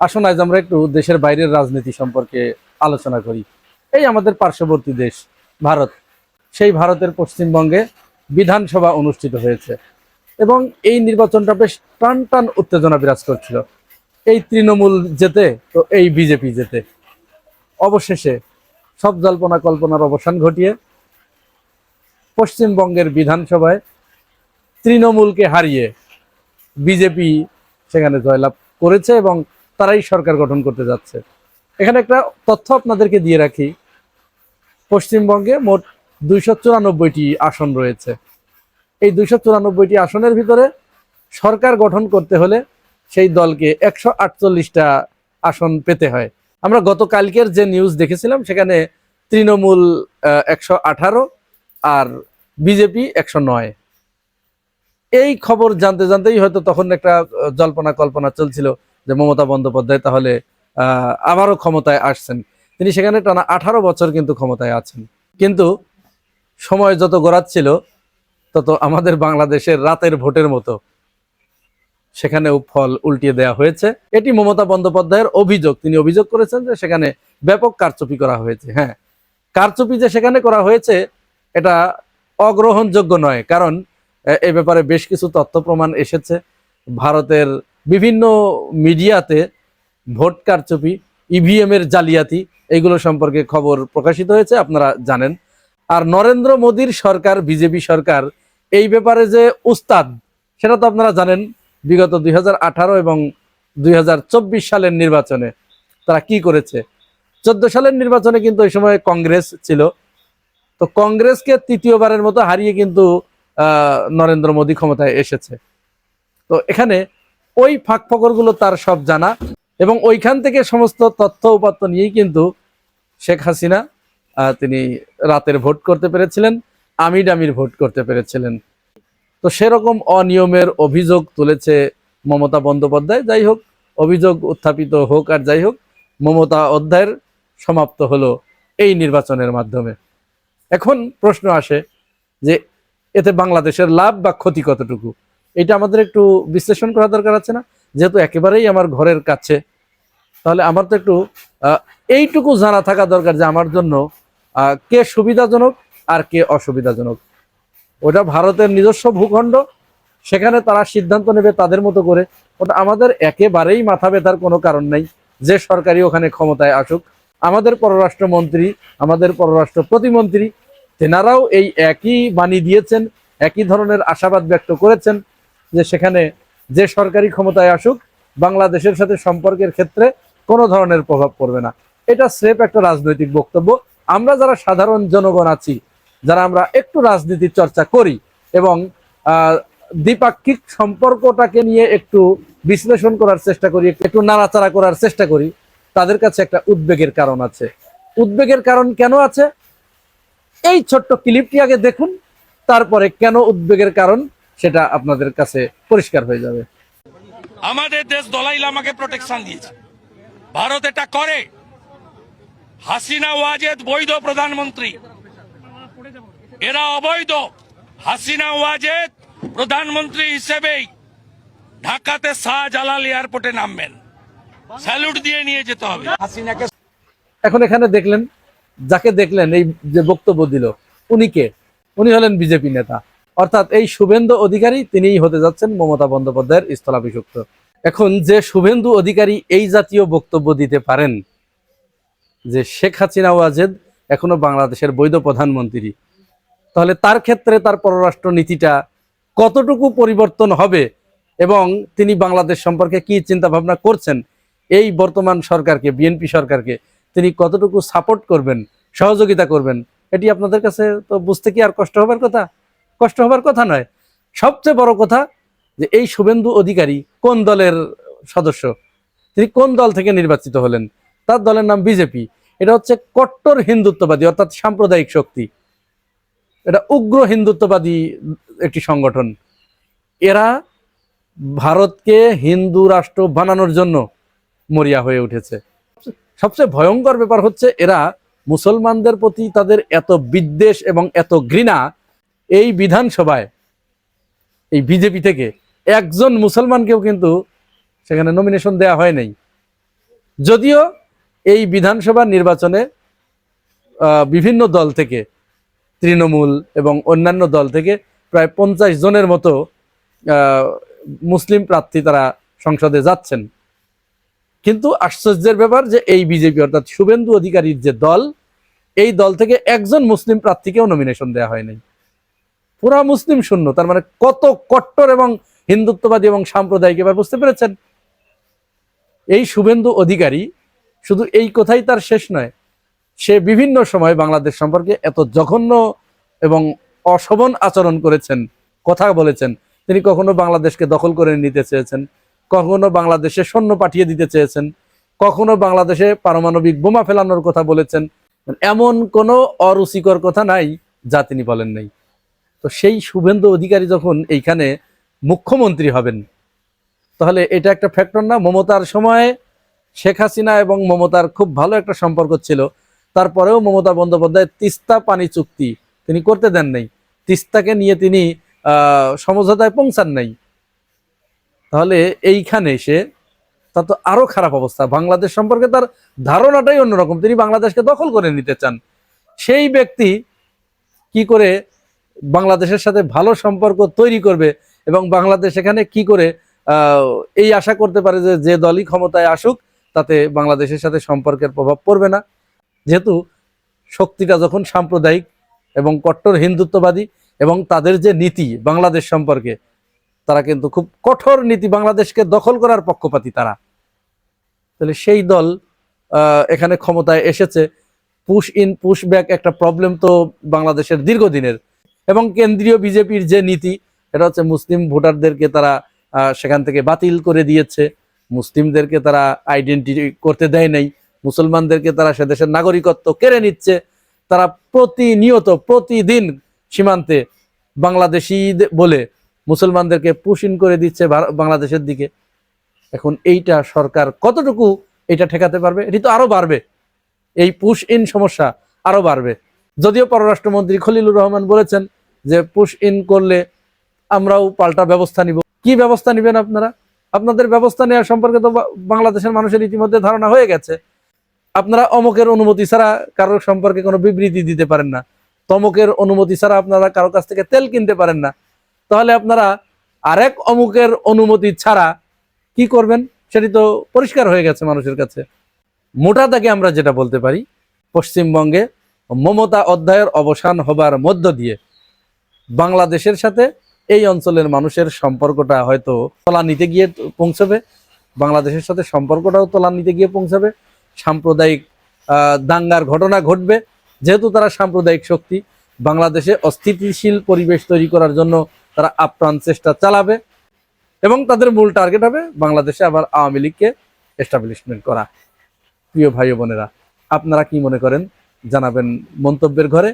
আসুন আজ আমরা একটু দেশের বাইরের রাজনীতি সম্পর্কে আলোচনা করি। এই আমাদের পার্শ্ববর্তী দেশ ভারত, সেই ভারতের পশ্চিমবঙ্গে বিধানসভা অনুষ্ঠিত হয়েছে এবং এই নির্বাচনটা বেশ টান টান উত্তেজনা বিরাজ করছিল। এই তৃণমূল যেতে তো এই বিজেপি যেতে, অবশেষে সব জল্পনা কল্পনার অবসান ঘটিয়ে পশ্চিমবঙ্গের বিধানসভায় তৃণমূলকে হারিয়ে বিজেপি সেখানে জয়লাভ করেছে এবং তারাই সরকার গঠন করতে যাচ্ছে। এখানে একটা তথ্য আপনাদেরকে দিয়ে রাখি, পশ্চিমবঙ্গে মোট 294টি আসন রয়েছে। এই 294টি আসনের ভিতরে সরকার গঠন করতে হলে সেই দলকে 148টা আসন পেতে হয়। আমরা গতকালকের যে নিউজ দেখেছিলাম সেখানে তৃণমূল 118 আর বিজেপি 109। এই খবর জানতে জানতেই হয়তো তখন একটা জল্পনা কল্পনা চলছিল যে মমতা বন্দ্যোপাধ্যায় তাহলে আবারও ক্ষমতায় আসছেন। তিনি সেখানে টানা 18 বছর কিন্তু ক্ষমতায় আছেন, কিন্তু সময় যত গড়াচ্ছিল তত আমাদের বাংলাদেশের রাতের ভোটের মতো সেখানেও ফল উল্টিয়ে দেওয়া হয়েছে। এটি মমতা বন্দ্যোপাধ্যায়ের অভিযোগ। তিনি অভিযোগ করেছেন যে সেখানে ব্যাপক কারচুপি করা হয়েছে। হ্যাঁ, কারচুপি যে সেখানে করা হয়েছে এটা অগ্রহণযোগ্য নয়, কারণ এই ব্যাপারে বেশ কিছু তথ্য প্রমাণ এসেছে। ভারতের বিভিন্ন মিডিয়াতে ভোট কারচুপি, ইভিএম এর জালিয়াতি, এইগুলো সম্পর্কে খবর প্রকাশিত হয়েছে, আপনারা জানেন। আর নরেন্দ্র মোদীর সরকার, বিজেপি সরকার এই ব্যাপারে যে উস্তাদ সেটা তো আপনারা জানেন। বিগত 2018 এবং 2024 সালের নির্বাচনে তারা কি করেছে। 14 সালের নির্বাচনে কিন্তু ওই সময় কংগ্রেস ছিল, তো কংগ্রেসকে তৃতীয়বারের মতো হারিয়ে কিন্তু নরেন্দ্র মোদী ক্ষমতায় এসেছে। তো এখানে ওই ফাঁক ফকরগুলো তার সব জানা এবং ওইখান থেকে সমস্ত তথ্য উপাত্ত নিয়েই কিন্তু শেখ হাসিনা তিনি রাতের ভোট করতে পেরেছিলেন, আমির ভোট করতে পেরেছিলেন। তো সেরকম অনিয়মের অভিযোগ তুলেছে মমতা বন্দ্যোপাধ্যায়। যাই হোক, অভিযোগ উত্থাপিত হোক আর যাই হোক, মমতা অধ্যায়ের সমাপ্ত হলো এই নির্বাচনের মাধ্যমে। এখন প্রশ্ন আসে যে এতে বাংলাদেশের লাভ বা ক্ষতি কতটুকু, এটা আমাদের একটু বিশ্লেষণ করা দরকার আছে না? যেহেতু একেবারেই আমার ঘরের কাছে, তাহলে আমার তো একটু এইটুকু জানা থাকা দরকার যে আমার জন্য কে সুবিধাজনক আর কে অসুবিধাজনক। ওটা ভারতের নিজস্ব ভূখণ্ড, সেখানে তারা সিদ্ধান্ত নেবে তাদের মতো করে। ওটা আমাদের একেবারেই মাথা ব্যথার কোনো কারণ নেই যে সরকারি ওখানে ক্ষমতায় আসুক। আমাদের পররাষ্ট্রমন্ত্রী, আমাদের পররাষ্ট্র প্রতিমন্ত্রী, তেনারাও এই একই বাণী দিয়েছেন, একই ধরনের আশাবাদ ব্যক্ত করেছেন যে সেখানে যে সরকারি ক্ষমতায় আসুক বাংলাদেশের সাথে সম্পর্কের ক্ষেত্রে কোনো ধরনের প্রভাব পড়বে না। এটা স্রেফ একটা রাজনৈতিক বক্তব্য। আমরা যারা সাধারণ জনগণ আছি, যারা আমরা একটু রাজনীতির চর্চা করি এবং দ্বিপাক্ষিক সম্পর্কটাকে নিয়ে একটু বিশ্লেষণ করার চেষ্টা করি, একটু নাড়াচাড়া করার চেষ্টা করি, তাদের কাছে একটা উদ্বেগের কারণ আছে। উদ্বেগের কারণ কেন আছে এই ছোট্ট ক্লিপটি আগে দেখুন, তারপরে কেন উদ্বেগের কারণ সেটা আপনাদের কাছে পরিষ্কার হয়ে যাবে। আমাদের দেশ দলাই লামাকে প্রোটেকশন দিয়েছে, ভারত এটা করে। হাসিনা ওয়াজেদ বৈধ প্রধানমন্ত্রী, এরা অবৈধ। হাসিনা ওয়াজেদ প্রধানমন্ত্রী হিসেবেই ঢাকাতে শাহজালাল এয়ারপোর্টে নামবেন, স্যালুট দিয়ে নিয়ে যেতে হবে হাসিনাকে। এখন এখানে দেখলেন, যাকে দেখলেন এই যে বক্তব্য দিল, উনি হলেন বিজেপি নেতা, অর্থাৎ এই শুভেন্দু অধিকারী তিনিই হতে যাচ্ছেন মমতা বন্দ্যোপাধ্যায়ের স্থলাভিষিক্ত। এখন যে শুভেন্দু অধিকারী এই জাতীয় বক্তব্য দিতে পারেন যে শেখ হাসিনা ওয়াজেদ এখনো বাংলাদেশের বৈধ প্রধানমন্ত্রী, তাহলে তার ক্ষেত্রে তার পররাষ্ট্র নীতিটা কতটুকু পরিবর্তন হবে এবং তিনি বাংলাদেশ সম্পর্কে কি চিন্তা ভাবনা করছেন, এই বর্তমান সরকারকে, বিএনপি সরকারকে তিনি কতটুকু সাপোর্ট করবেন, সহযোগিতা করবেন, এটি আপনাদের কাছে তো বুঝতে কি আর কষ্ট হবার কথা? কষ্ট হবার কথা নয়। সবচেয়ে বড় কথা যে এই শুভেন্দু অধিকারী কোন দলের সদস্য, তিনি কোন দল থেকে নির্বাচিত হলেন? তার দলের নাম বিজেপি। এটা হচ্ছে কট্টর হিন্দুত্ববাদী অর্থাৎ সাম্প্রদায়িক শক্তি, এটা উগ্র হিন্দুত্ববাদী একটি সংগঠন। এরা ভারতকে হিন্দু রাষ্ট্র বানানোর জন্য মরিয়া হয়ে উঠেছে। সবচেয়ে ভয়ঙ্কর ব্যাপার হচ্ছে এরা মুসলমানদের প্রতি তাদের এত বিদ্বেষ এবং এত ঘৃণা। এই বিধানসভায় এই বিজেপি থেকে একজন মুসলমানকেও কিন্তু সেখানে নমিনেশন দেওয়া হয় নাই। যদিও এই বিধানসভা নির্বাচনে বিভিন্ন দল থেকে, তৃণমূল এবং অন্যান্য দল থেকে প্রায় 50 জনের মতো মুসলিম প্রার্থী তারা সংসদে যাচ্ছেন, কিন্তু আশ্চর্যের ব্যাপার যে এই বিজেপি অর্থাৎ শুভেন্দু অধিকারীর যে দল, এই দল থেকে একজন মুসলিম প্রার্থীকেও নমিনেশন দেওয়া হয়নি। পুরা মুসলিম শূন্য। তার মানে কত কট্টর এবং হিন্দুত্ববাদী এবং সাম্প্রদায়িক, এবার বুঝতে পেরেছেন? এই শুভেন্দু অধিকারী শুধু এই কথাই তার শেষ নয়, সে বিভিন্ন সময় বাংলাদেশ সম্পর্কে এত জঘন্য এবং অশোভন আচরণ করেছেন, কথা বলেছেন। তিনি কখনো বাংলাদেশকে দখল করে নিতে চেয়েছেন, কখনো বাংলাদেশে সৈন্য পাঠিয়ে দিতে চেয়েছেন, কখনো বাংলাদেশে পারমাণবিক বোমা ফেলানোর কথা বলেছেন। এমন কোনো অরুচিকর কথা নাই যা তিনি বলেন নাই। তো সেই শুভেন্দু অধিকারী যখন এইখানে মুখ্যমন্ত্রী হবেন, তাহলে এটা একটা ফ্যাক্টর না? মমতার সময়ে শেখ হাসিনা এবং মমতার খুব ভালো একটা সম্পর্ক ছিল, তারপরেও মমতা বন্দ্যোপাধ্যায় তিস্তা পানি চুক্তি তিনি করতে দেন নাই, তিস্তাকে নিয়ে তিনি সমঝোতায় পৌঁছান নাই। তাহলে এইখানে এসে তা তো আরো খারাপ অবস্থা। বাংলাদেশ সম্পর্কে তার ধারণাটাই অন্যরকম, তিনি বাংলাদেশকে দখল করে নিতে চান। সেই ব্যক্তি কি করে বাংলাদেশের সাথে ভালো সম্পর্ক তৈরি করবে এবং বাংলাদেশ এখানে কি করে এই আশা করতে পারে যে যে দলই ক্ষমতায় আসুক তাতে বাংলাদেশের সাথে সম্পর্কের প্রভাব পড়বে না? যেহেতু শক্তিটা যখন সাম্প্রদায়িক এবং কট্টর হিন্দুত্ববাদী এবং তাদের যে নীতি বাংলাদেশ সম্পর্কে, তারা কিন্তু খুব কঠোর নীতি, বাংলাদেশকে দখল করার পক্ষপাতী তারা। তাহলে সেই দল এখানে ক্ষমতায় এসেছে। পুশ ইন পুশ ব্যাক একটা প্রবলেম তো বাংলাদেশের দীর্ঘদিনের। এবং কেন্দ্রীয় বিজেপির যে নীতি, এটা হচ্ছে মুসলিম ভোটারদেরকে তারা সেখান থেকে বাতিল করে দিয়েছে, মুসলিমদেরকে তারা আইডেন্টিটি করতে দেয় নাই, মুসলমানদেরকে তারা সে দেশের নাগরিকত্ব কেড়ে নিচ্ছে, তারা প্রতিনিয়ত প্রতিদিন সীমান্তে বাংলাদেশি বলে মুসলমানদেরকে পুশ ইন করে দিচ্ছে বাংলাদেশের দিকে। এখন এইটা সরকার কতটুকু এটা ঠেকাতে পারবে? এটি তো আরো বাড়বে, এই পুশ ইন সমস্যা আরো বাড়বে। যদিও পররাষ্ট্রমন্ত্রী খলিলুর রহমান বলেছেন যে পুশ ইন করলে আমরাও পাল্টা ব্যবস্থা নিব। কি ব্যবস্থা নেবেন আপনারা? আপনাদের ব্যবস্থা নেওয়ার সম্পর্কে তো বাংলাদেশের মানুষের ইতিমধ্যে ধারণা হয়ে গেছে। আপনারা অমুকের অনুমতি ছাড়া কারোর সম্পর্কে কোনো বিবৃতি দিতে পারেন না, তমুকের অনুমতি ছাড়া আপনারা কারো কাছ থেকে তেল কিনতে পারেন না। তাহলে আপনারা আরেক অমুকের অনুমতি ছাড়া কি করবেন সেটি তো পরিষ্কার হয়ে গেছে মানুষের কাছে। মোটা দাগে আমরা যেটা বলতে পারি, পশ্চিমবঙ্গে মমতা অধ্যায়ের অবসান হবার মধ্য দিয়ে বাংলাদেশের সাথে এই অঞ্চলের মানুষের সম্পর্কটা হয়তো তলানিতে গিয়ে পৌঁছবে, বাংলাদেশের সাথে সম্পর্কটাও তলানিতে গিয়ে পৌঁছাবে। সাম্প্রদায়িক দাঙ্গার ঘটনা ঘটবে, যেহেতু তারা সাম্প্রদায়িক শক্তি। বাংলাদেশে অস্থিতিশীল পরিবেশ তৈরি করার জন্য তারা আপ্রাণ চেষ্টা চালাবে এবং তাদের মূল টার্গেট হবে বাংলাদেশে আবার আওয়ামী লীগকে এস্টাবলিশমেন্ট করা। প্রিয় ভাই বোনেরা, আপনারা কি মনে করেন জানাবেন মন্তব্যের ঘরে।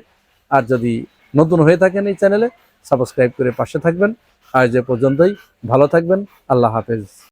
আর যদি নতুন হয়ে থাকেন এই চ্যানেলে, সাবস্ক্রাইব করে পাশে থাকবেন। আজ এ পর্যন্তই, ভালো থাকবেন, আল্লাহ হাফেজ।